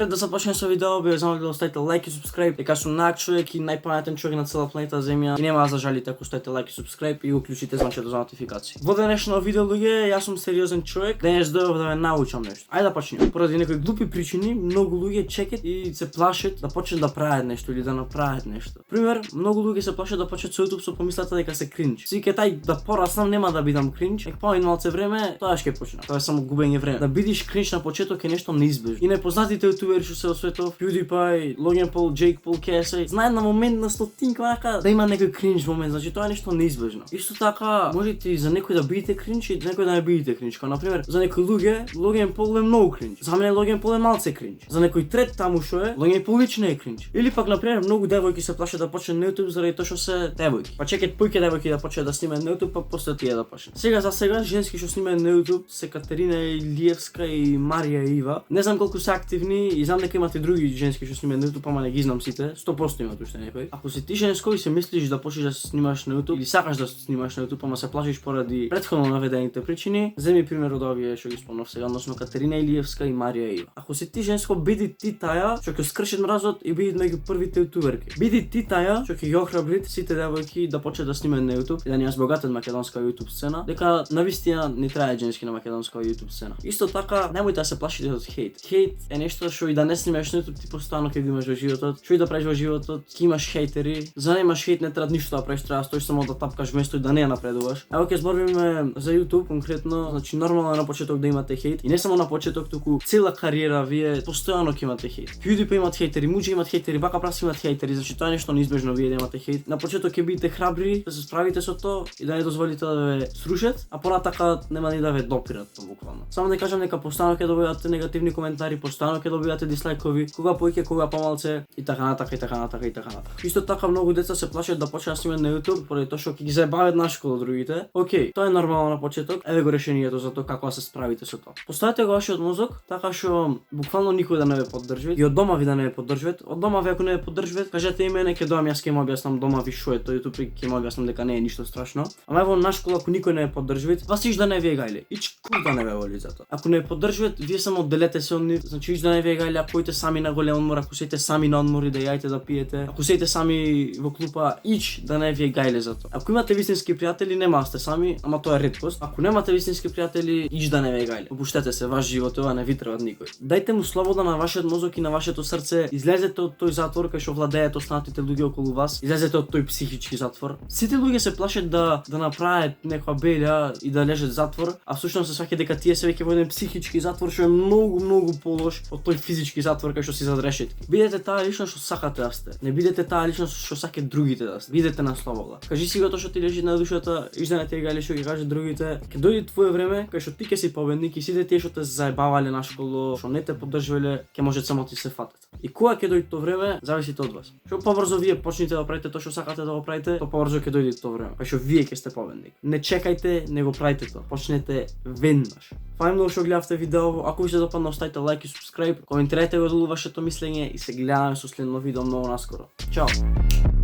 Пред да започнем со видео, би замолил да оставите лайк и субскрайб, дека сум наг човек и најпаметен човек на цела планета Земја. И нема да зажалите ако оставите лайк и субскрайб и уклучите звончето за нотификации. Во денешно видео, луѓе, јас сум сериозен човек. Денес дојдов да ме научам нешто. Ајде да почнеме. Поради некои глупи причини, многу луѓе чекат и се плашат да почнат да прават нешто или да направат нешто. Пример, многу луѓе се плашат да почнат со YouTube со помислата дека се кринч. Си ке тај да пораснам нема да бидам кринч, ек помин малце време, тоа ќе почна. Тоа е само губење време. Да бидиш кринч на почеток е нешто неизбежно. И непознатите ютубери што се во светот, PewDiePie, Logan Paul, Jake Paul, KSI, знаат на момент на стотинка вака да има некој кринч момент, значи тоа е нешто неизбежно. Исто така, можете и за некој да бидете кринч и за некој да не бидете кринч. Као например, за некои луѓе Logan Paul е многу кринч. За мене Logan Paul е малце кринч. За некој трет таму што е, Logan Paul лично е кринч. Или пак например, многу девојки се плашат да почнат на YouTube заради тоа што се девојки. Па чекаат поиќе девојки да почнат да снимаат на YouTube, па после тие да почнат. Сега женски што снимаат на YouTube се Катерина Илиевска и Марија Ива. Не знам колку се активни и знам дека имате други женски што снимаат на YouTube, ама не ги знам сите. 100% имат уште некои. Ако си ти женско и се мислиш да почнеш да снимаш на YouTube или сакаш да снимаш на YouTube, ама се плашиш поради претходно наведените причини, земи пример од овие што ги спомнав сега, односно Катерина Илиевска и Марија Ива. Ако си ти женско, биди ти таја што ќе скрши мразот и биди меѓу првите ютуберки. Биди ти таја што ќе ги охрабри сите девојки да почнат да снимаат на YouTube и да ни ја збогатат македонска YouTube сцена, дека навистина не трае женски на македонска YouTube сцена. Исто така, немојте да се плашите од хейт. Хейт е нешто што и да не снимаш на YouTube, ти постојано ќе го имаш во животот. Што и да правиш во животот, ќе имаш хейтери. За да немаш хейт не треба ништо да правиш, треба да стоиш само да тапкаш место и да не ја напредуваш. Ево ќе збориме за YouTube конкретно, значи нормално е на почеток да имате хейт и не само на почеток, туку цела кариера вие постојано ќе имате хейт. PewDiePie имат хейтери, Муџи имат хейтери, Бака Прас имат хейтери, значи тоа е нешто неизбежно вие да имате хейт. На почеток ќе бидете храбри да се справите со тоа и да не дозволите да ве срушат, а понатака нема ни да ве допират буквално. Само да кажам дека постојано ќе добивате негативни коментари, постојано ќе добивате дислайкови, кога поиќе, кога помалце и така натака и така натака и така натака. Исто така многу деца се плашат да почнат да снимаат на YouTube поради тоа што ќе ги заебават нашколо другите. Океј, тоа е нормално на почеток. Еве го решението за тоа како да се справите со тоа. Поставете го вашиот мозок така што буквално никој да не ве поддржува и од дома ви да не ве поддржуваат. Од дома ви ако не ве поддржуваат, кажете и мене, ќе доам јас ќе му објаснам дома ви што е тоа YouTube и ќе му објаснам дека не е ништо страшно. Ама ево нашкола ако никој не ве поддржува, вас иш да не ви е гајле. Ич кој да не ве воли за тоа. Ако не ве поддржуваат, вие само делете се од нив, значи иш да не ви е гајле, ако идете сами на голем одмор, ако сите сами на одмори да јајте да пиете, ако сите сами во клупа, ич да не ви е гајле за тоа. Ако имате вистински пријатели, нема сте сами, ама тоа е реткост. Ако немате вистински пријатели, ич да не ви е гајле. Опуштете се, ваш живот ова не ви треба од никој. Дајте му слобода на вашиот мозок и на вашето срце. Излезете од тој затвор кај што владеат останатите луѓе околу вас. Излезете од тој психички затвор. Сите луѓе се плашат да направат некоја белја и да лежат затвор, а всушност се сваќа дека тие се веќе во еден психички затвор што е многу полош од тој физички затвор кај што си зад решетки. Бидете таа личност што сакате да сте. Не бидете таа личност што сакате другите да сте. Бидете на слобода. Кажи си го тоа што ти лежи на душата, ижда на тие гајле што ги кажат другите. Ќе дојде твое време кај што ти ќе си победник и сите тие што те заебавале нашколу, што не те поддржувале, ќе можат само ти се фатат. И кога ќе дојде тоа време, зависите од вас. Што побрзо вие почнете да правите тоа што сакате да го правите, тоа побрзо ќе дојде тоа време, кај што вие ќе сте победник. Не чекајте, не го правите тоа. Почнете веднаш. Фајм многу што гледавте видео. Ако ви се допадна, оставите лайк и субскрайб, коментирајте го долу вашето мислење и се гледаме со следно видео многу наскоро. Чао!